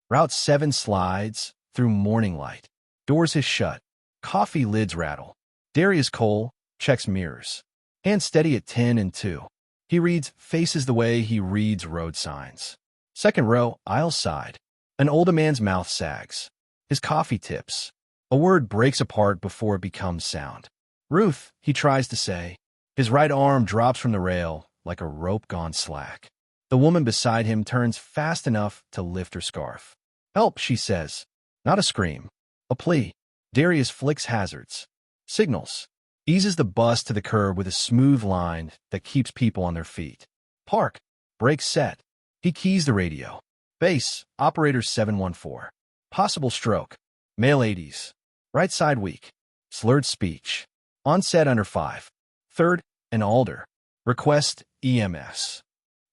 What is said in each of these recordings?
Route 7 slides through morning light. Doors hiss shut. Coffee lids rattle. Darius Cole checks mirrors. Hands steady at 10 and 2. He reads faces the way he reads road signs. Second row, aisle side. An older man's mouth sags. His coffee tips. A word breaks apart before it becomes sound. Ruth, he tries to say. His right arm drops from the rail like a rope gone slack. The woman beside him turns fast enough to lift her scarf. Help, she says. Not a scream. A plea. Darius flicks hazards. Signals. Eases the bus to the curb with a smooth line that keeps people on their feet. Park. Brakes set. He keys the radio. Base. Operator 714. Possible stroke. Male 80s. Right side weak. Slurred speech. Onset under 5. Third and older. Request EMS.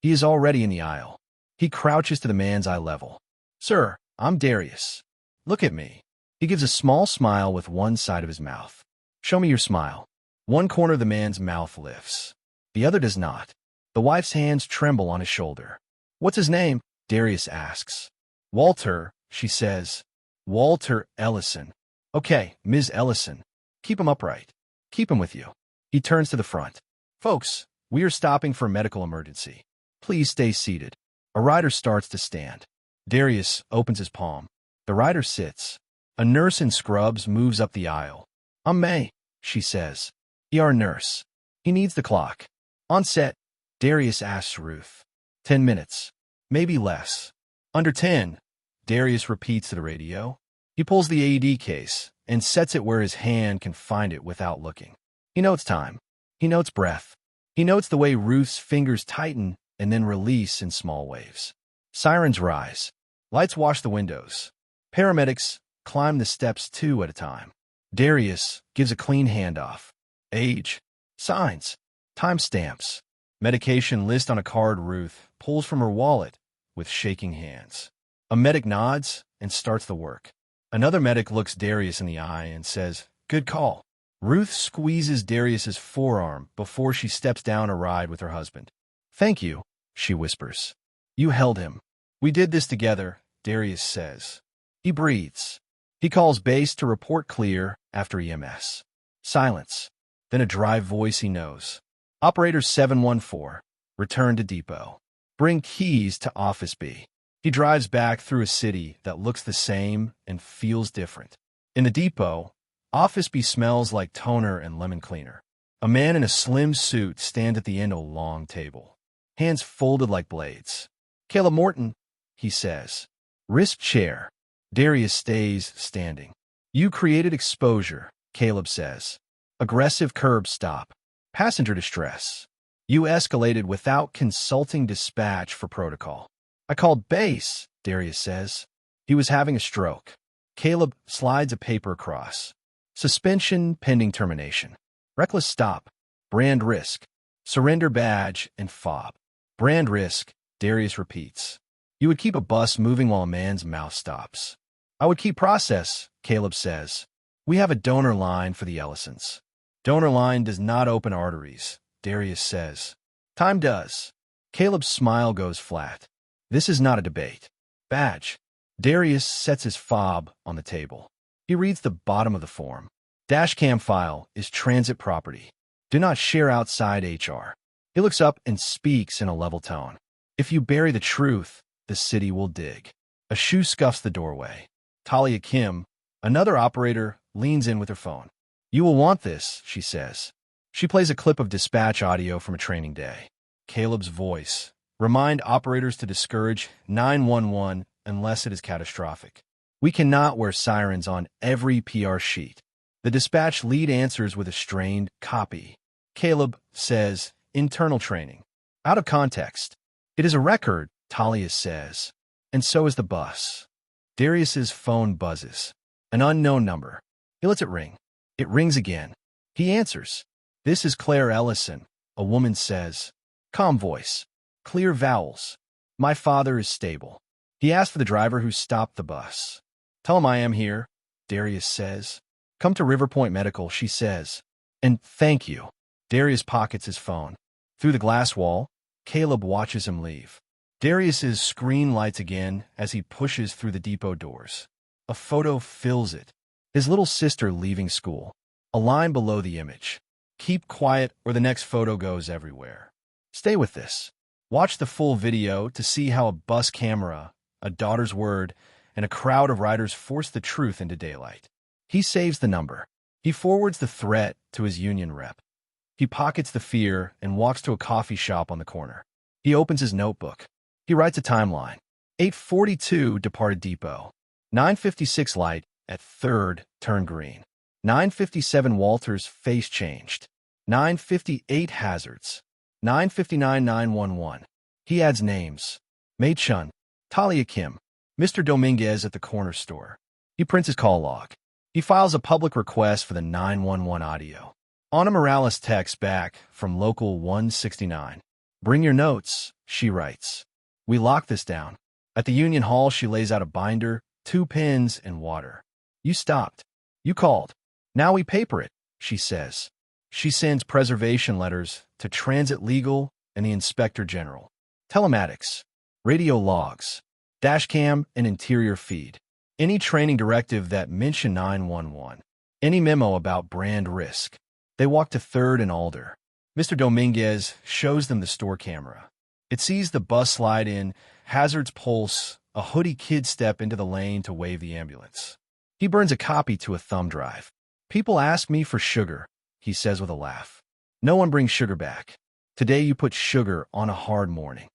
He is already in the aisle. He crouches to the man's eye level. Sir, I'm Darius. Look at me. He gives a small smile with one side of his mouth. Show me your smile. One corner of the man's mouth lifts. The other does not. The wife's hands tremble on his shoulder. What's his name? Darius asks. Walter, she says. Walter Ellison. Okay, Ms. Ellison. Keep him upright. Keep him with you. He turns to the front. Folks, we are stopping for a medical emergency. Please stay seated. A rider starts to stand. Darius opens his palm. The rider sits. A nurse in scrubs moves up the aisle. I'm May, she says. ER nurse. He needs the clock. On set, Darius asks Ruth. 10 minutes. Maybe less. Under 10, Darius repeats to the radio. He pulls the AED case and sets it where his hand can find it without looking. He notes time. He notes breath. He notes the way Ruth's fingers tighten and then release in small waves. Sirens rise. Lights wash the windows. Paramedics climb the steps 2 at a time. Darius gives a clean handoff. Age. Signs. Timestamps. Medication list on a card Ruth pulls from her wallet with shaking hands. A medic nods and starts the work. Another medic looks Darius in the eye and says, Good call. Ruth squeezes Darius's forearm before she steps down a ride with her husband. Thank you, she whispers. You held him. We did this together, Darius says. He breathes. He calls base to report clear after EMS. Silence. Then a dry voice he knows. Operator 714. Return to depot. Bring keys to Office B. He drives back through a city that looks the same and feels different. In the depot, Office B smells like toner and lemon cleaner. A man in a slim suit stands at the end of a long table. Hands folded like blades. Caleb Morton, he says. Wrist chair. Darius stays standing. You created exposure, Caleb says. Aggressive curb stop. Passenger distress. You escalated without consulting dispatch for protocol. I called base, Darius says. He was having a stroke. Caleb slides a paper across. Suspension pending termination. Reckless stop. Brand risk. Surrender badge and fob. Brand risk, Darius repeats. You would keep a bus moving while a man's mouth stops. I would keep process, Caleb says. We have a donor line for the Ellisons. Donor line does not open arteries, Darius says. Time does. Caleb's smile goes flat. This is not a debate. Badge. Darius sets his fob on the table. He reads the bottom of the form. Dashcam file is transit property. Do not share outside HR. He looks up and speaks in a level tone. If you bury the truth, the city will dig. A shoe scuffs the doorway. Talia Kim, another operator, leans in with her phone. You will want this, she says. She plays a clip of dispatch audio from a training day. Caleb's voice. Remind operators to discourage 911 unless it is catastrophic. We cannot wear sirens on every PR sheet. The dispatch lead answers with a strained copy. Caleb says, internal training. Out of context. It is a record, Talia says. And so is the bus. Darius's phone buzzes. An unknown number. He lets it ring. It rings again. He answers. This is Claire Ellison, a woman says. Calm voice. Clear vowels. My father is stable. He asked for the driver who stopped the bus. Tell him I am here, Darius says. Come to River Point Medical, she says. And thank you. Darius pockets his phone. Through the glass wall, Caleb watches him leave. Darius's screen lights again as he pushes through the depot doors. A photo fills it. His little sister leaving school. A line below the image. Keep quiet or the next photo goes everywhere. Stay with this. Watch the full video to see how a bus camera, a daughter's word, and a crowd of riders force the truth into daylight. He saves the number. He forwards the threat to his union rep. He pockets the fear and walks to a coffee shop on the corner. He opens his notebook. He writes a timeline. 8:42 departed depot. 9:56 light at 3rd turned green. 9:57 Walters face changed. 9:58 hazards. 9:59 911. He adds names. Mei Chun, Talia Kim, Mr. Dominguez at the corner store. He prints his call log. He files a public request for the 911 audio. Ana Morales texts back from local 169. Bring your notes, she writes. We lock this down. At the union hall, she lays out a binder, 2 pens, and water. You stopped. You called. Now we paper it, she says. She sends preservation letters to Transit Legal and the Inspector General. Telematics, radio logs, dashcam, and interior feed. Any training directive that mention 911. Any memo about brand risk. They walk to 3rd and Alder. Mr. Dominguez shows them the store camera. It sees the bus slide in, hazards pulse, a hoodie kid step into the lane to wave the ambulance. He burns a copy to a thumb drive. People ask me for sugar, he says with a laugh. No one brings sugar back. Today you put sugar on a hard morning.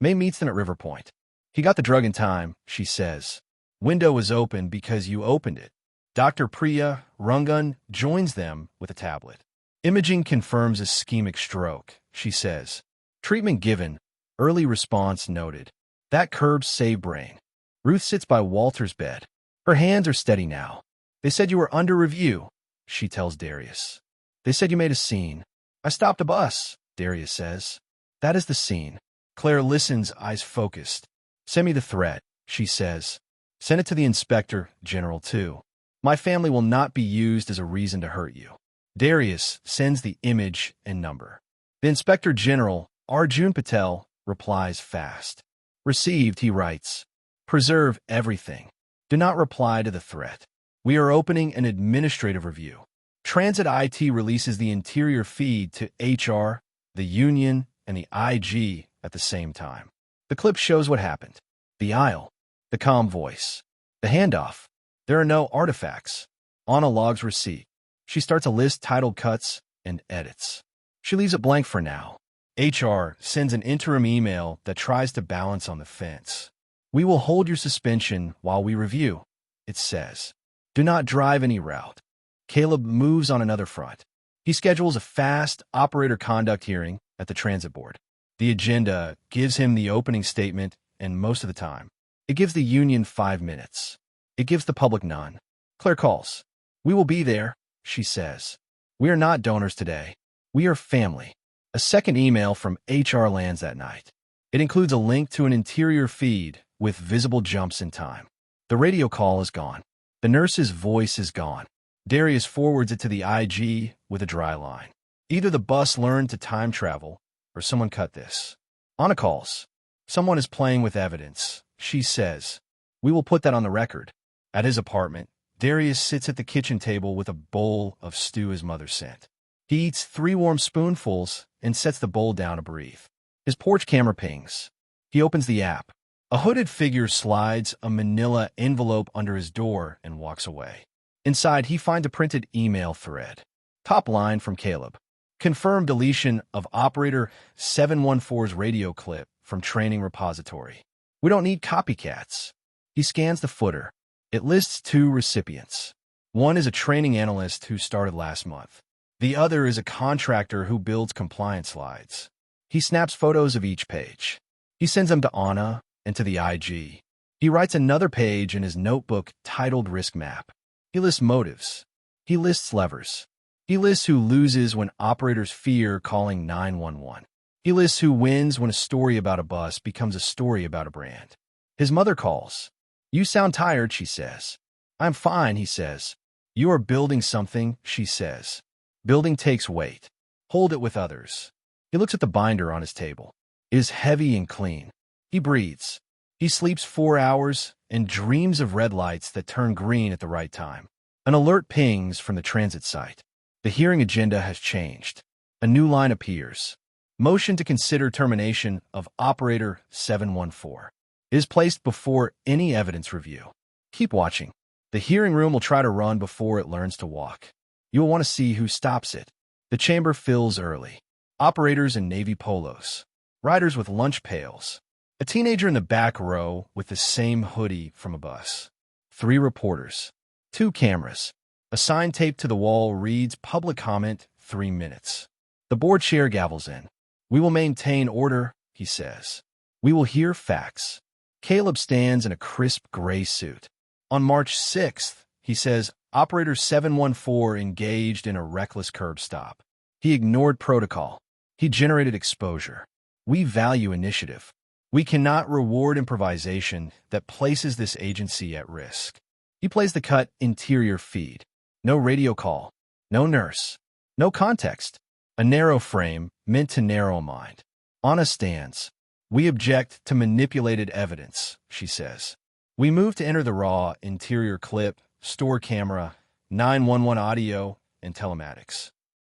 May meets them at River Point. He got the drug in time, she says. Window was open because you opened it. Dr. Priya Rungun joins them with a tablet. Imaging confirms ischemic stroke, she says. Treatment given. Early response noted. That curbs save brain. Ruth sits by Walter's bed. Her hands are steady now. They said you were under review, she tells Darius. They said you made a scene. I stopped a bus, Darius says. That is the scene. Claire listens, eyes focused. Send me the threat, she says. Send it to the Inspector General, too. My family will not be used as a reason to hurt you. Darius sends the image and number. The Inspector General, Arjun Patel, replies fast. Received, he writes. Preserve everything. Do not reply to the threat. We are opening an administrative review. Transit IT releases the interior feed to HR, the union, and the IG at the same time. The clip shows what happened. The aisle. The calm voice. The handoff. There are no artifacts. Ana logs receipt. She starts a list titled cuts and edits. She leaves it blank for now. HR sends an interim email that tries to balance on the fence. We will hold your suspension while we review, it says. Do not drive any route. Caleb moves on another front. He schedules a fast operator conduct hearing at the transit board. The agenda gives him the opening statement, and most of the time, it gives the union 5 minutes. It gives the public none. Claire calls. We will be there, she says. We are not donors today. We are family. A second email from HR lands that night. It includes a link to an interior feed with visible jumps in time. The radio call is gone. The nurse's voice is gone. Darius forwards it to the IG with a dry line. Either the bus learned to time travel, or someone cut this. Ana calls. Someone is playing with evidence, she says. We will put that on the record. At his apartment, Darius sits at the kitchen table with a bowl of stew his mother sent. He eats 3 warm spoonfuls and sets the bowl down to breathe. His porch camera pings. He opens the app. A hooded figure slides a manila envelope under his door and walks away. Inside, he finds a printed email thread. Top line from Caleb. Confirmed deletion of Operator 714's radio clip from training repository. We don't need copycats. He scans the footer. It lists 2 recipients. One is a training analyst who started last month. The other is a contractor who builds compliance slides. He snaps photos of each page. He sends them to Ana and to the IG. He writes another page in his notebook titled Risk Map. He lists motives. He lists levers. He lists who loses when operators fear calling 911. He lists who wins when a story about a bus becomes a story about a brand. His mother calls. You sound tired, she says. I'm fine, he says. You are building something, she says. Building takes weight. Hold it with others. He looks at the binder on his table. It is heavy and clean. He breathes. He sleeps 4 hours and dreams of red lights that turn green at the right time. An alert pings from the transit site. The hearing agenda has changed. A new line appears. Motion to consider termination of Operator 714 is placed before any evidence review. Keep watching. The hearing room will try to run before it learns to walk. You will want to see who stops it. The chamber fills early. Operators in navy polos. Riders with lunch pails. A teenager in the back row with the same hoodie from a bus. 3 reporters. 2 cameras. A sign taped to the wall reads public comment 3 minutes. The board chair gavels in. We will maintain order, he says. We will hear facts. Caleb stands in a crisp gray suit. On March 6th, he says, Operator 714 engaged in a reckless curb stop. He ignored protocol. He generated exposure. We value initiative. We cannot reward improvisation that places this agency at risk. He plays the cut interior feed. No radio call. No nurse. No context. A narrow frame meant to narrow a mind. Anna stands. We object to manipulated evidence, she says. We move to enter the raw interior clip, store camera, 911 audio, and telematics.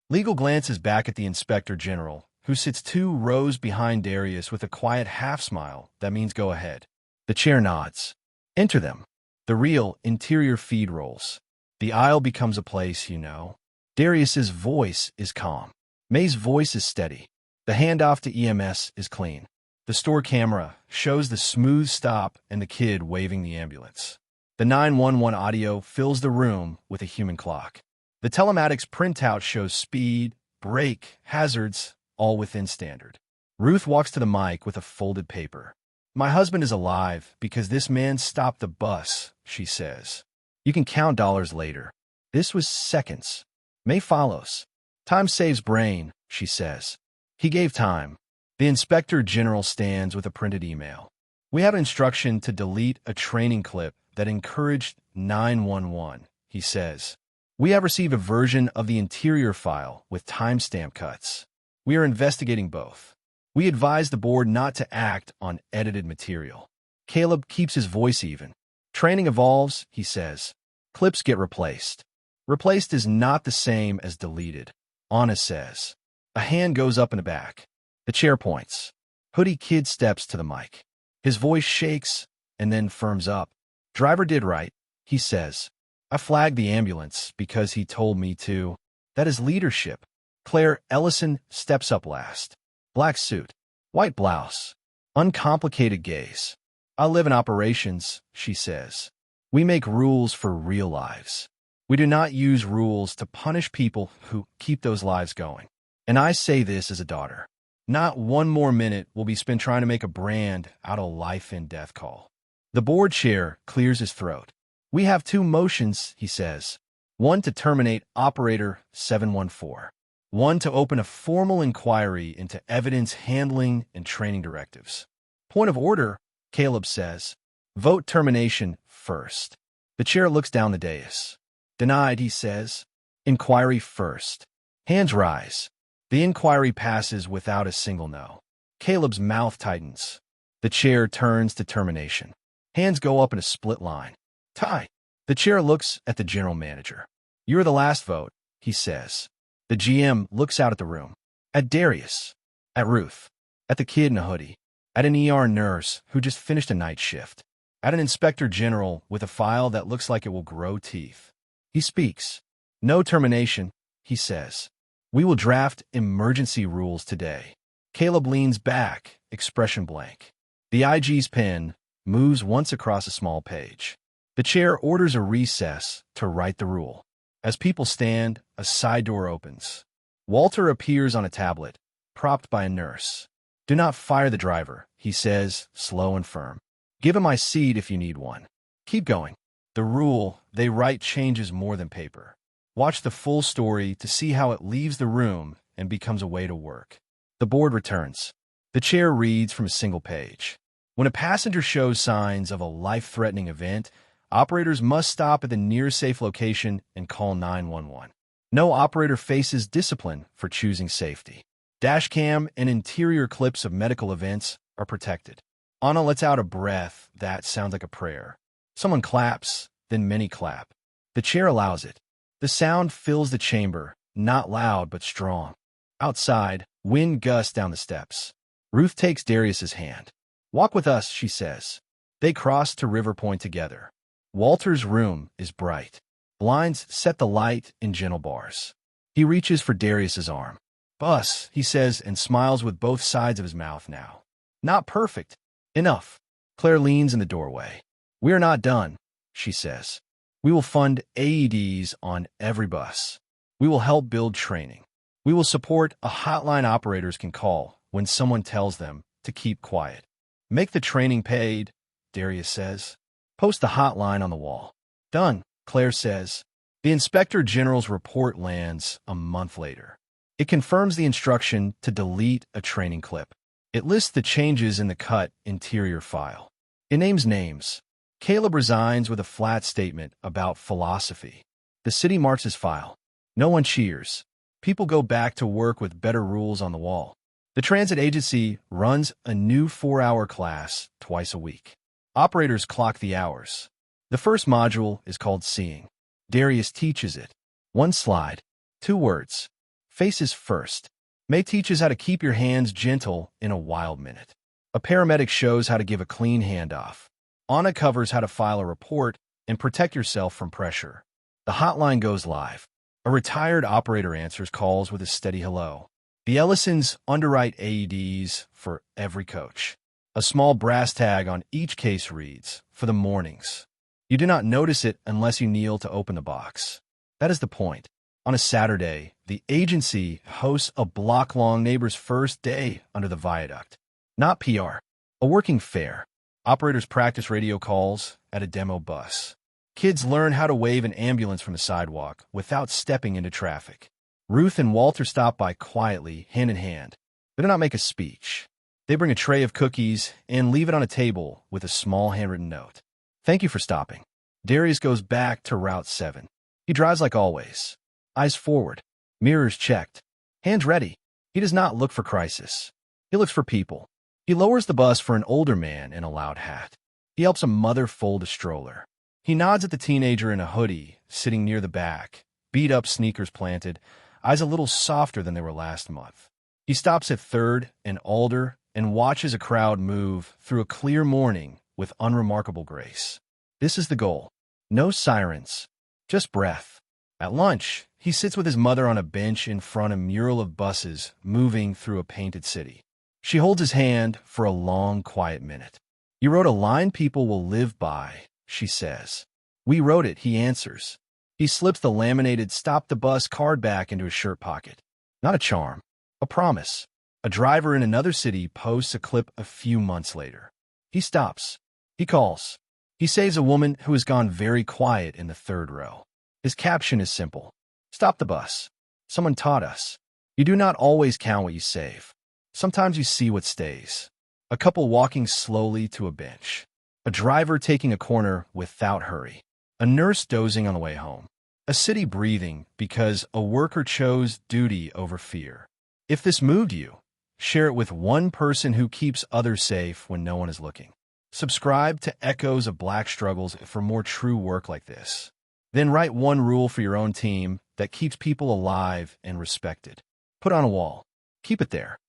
Legal glances back at the Inspector General, who sits 2 rows behind Darius with a quiet half-smile that means go ahead. The chair nods. Enter them. The real interior feed rolls. The aisle becomes a place you know. Darius's voice is calm. May's voice is steady. The handoff to EMS is clean. The store camera shows the smooth stop and the kid waving the ambulance. The 911 audio fills the room with a human clock. The telematics printout shows speed, brake, hazards, all within standard. Ruth walks to the mic with a folded paper. My husband is alive because this man stopped the bus, she says. You can count dollars later. This was seconds. May follows. Time saves brain, she says. He gave time. The Inspector General stands with a printed email. We have instruction to delete a training clip that encouraged 911, he says. We have received a version of the interior file with timestamp cuts. We are investigating both. We advise the board not to act on edited material. Caleb keeps his voice even. Training evolves, he says. Clips get replaced. Replaced is not the same as deleted, Anna says. A hand goes up in the back. The chair points. Hoodie kid steps to the mic. His voice shakes and then firms up. Driver did right, he says. I flagged the ambulance because he told me to. That is leadership. Claire Ellison steps up last. Black suit. White blouse. Uncomplicated gaze. I live in operations, she says. We make rules for real lives. We do not use rules to punish people who keep those lives going. And I say this as a daughter. Not one more minute will be spent trying to make a brand out of life and death call. The board chair clears his throat. We have 2 motions, he says. One to terminate Operator 714. One to open a formal inquiry into evidence handling and training directives. Point of order, Caleb says. Vote termination first. The chair looks down the dais. Denied, he says. Inquiry first. Hands rise. The inquiry passes without a single no. Caleb's mouth tightens. The chair turns to termination. Hands go up in a split line. Tie. The chair looks at the general manager. You're the last vote, he says. The GM looks out at the room. At Darius. At Ruth. At the kid in a hoodie. At an ER nurse who just finished a night shift. At an inspector general with a file that looks like it will grow teeth. He speaks. No termination, he says. We will draft emergency rules today. Caleb leans back, expression blank. The IG's pen moves once across a small page. The chair orders a recess to write the rule. As people stand, a side door opens. Walter appears on a tablet, propped by a nurse. Do not fire the driver, he says, slow and firm. Give him my seat if you need one. Keep going. The rule they write changes more than paper. Watch the full story to see how it leaves the room and becomes a way to work. The board returns. The chair reads from a single page. When a passenger shows signs of a life-threatening event, operators must stop at the nearest safe location and call 911. No operator faces discipline for choosing safety. Dashcam and interior clips of medical events are protected. Anna lets out a breath that sounds like a prayer. Someone claps, then many clap. The chair allows it. The sound fills the chamber, not loud but strong. Outside, wind gusts down the steps. Ruth takes Darius's hand. "Walk with us," she says. They cross to River Point together. Walter's room is bright. Blinds set the light in gentle bars. He reaches for Darius's arm. "Bus," he says and smiles with both sides of his mouth now. "Not perfect. Enough." Claire leans in the doorway. "We're not done," she says. "We will fund AEDs on every bus. We will help build training. We will support a hotline operators can call when someone tells them to keep quiet. Make the training paid," Darius says. "Post the hotline on the wall." "Done," Claire says. The Inspector General's report lands a month later. It confirms the instruction to delete a training clip. It lists the changes in the cut interior file. It names names. Caleb resigns with a flat statement about philosophy. The city marks his file. No one cheers. People go back to work with better rules on the wall. The transit agency runs a new 4-hour class twice a week. Operators clock the hours. The first module is called Seeing. Darius teaches it. 1 slide. 2 words. Faces first. May teaches how to keep your hands gentle in a wild minute. A paramedic shows how to give a clean handoff. Anna covers how to file a report and protect yourself from pressure. The hotline goes live. A retired operator answers calls with a steady hello. The Ellisons underwrite AEDs for every coach. A small brass tag on each case reads, "For the mornings." You do not notice it unless you kneel to open the box. That is the point. On a Saturday, the agency hosts a block-long Neighbors First Day under the viaduct. Not PR. A working fair. Operators practice radio calls at a demo bus. Kids learn how to wave an ambulance from the sidewalk without stepping into traffic. Ruth and Walter stop by quietly, hand in hand. They do not make a speech. They bring a tray of cookies and leave it on a table with a small handwritten note. "Thank you for stopping." Darius goes back to Route 7. He drives like always. Eyes forward. Mirrors checked. Hands ready. He does not look for crisis. He looks for people. He lowers the bus for an older man in a loud hat. He helps a mother fold a stroller. He nods at the teenager in a hoodie, sitting near the back, beat-up sneakers planted, eyes a little softer than they were last month. He stops at 3rd and Alder and watches a crowd move through a clear morning with unremarkable grace. This is the goal. No sirens, just breath. At lunch, he sits with his mother on a bench in front of a mural of buses moving through a painted city. She holds his hand for a long, quiet minute. "You wrote a line people will live by," she says. "We wrote it," he answers. He slips the laminated "Stop the Bus" card back into his shirt pocket. Not a charm, a promise. A driver in another city posts a clip a few months later. He stops. He calls. He saves a woman who has gone very quiet in the 3rd row. His caption is simple. "Stop the bus. Someone taught us. You do not always count what you save. Sometimes you see what stays." A couple walking slowly to a bench. A driver taking a corner without hurry. A nurse dozing on the way home. A city breathing because a worker chose duty over fear. If this moved you, share it with one person who keeps others safe when no one is looking. Subscribe to Echoes of Black Struggles for more true work like this. Then write one rule for your own team that keeps people alive and respected. Put on a wall. Keep it there.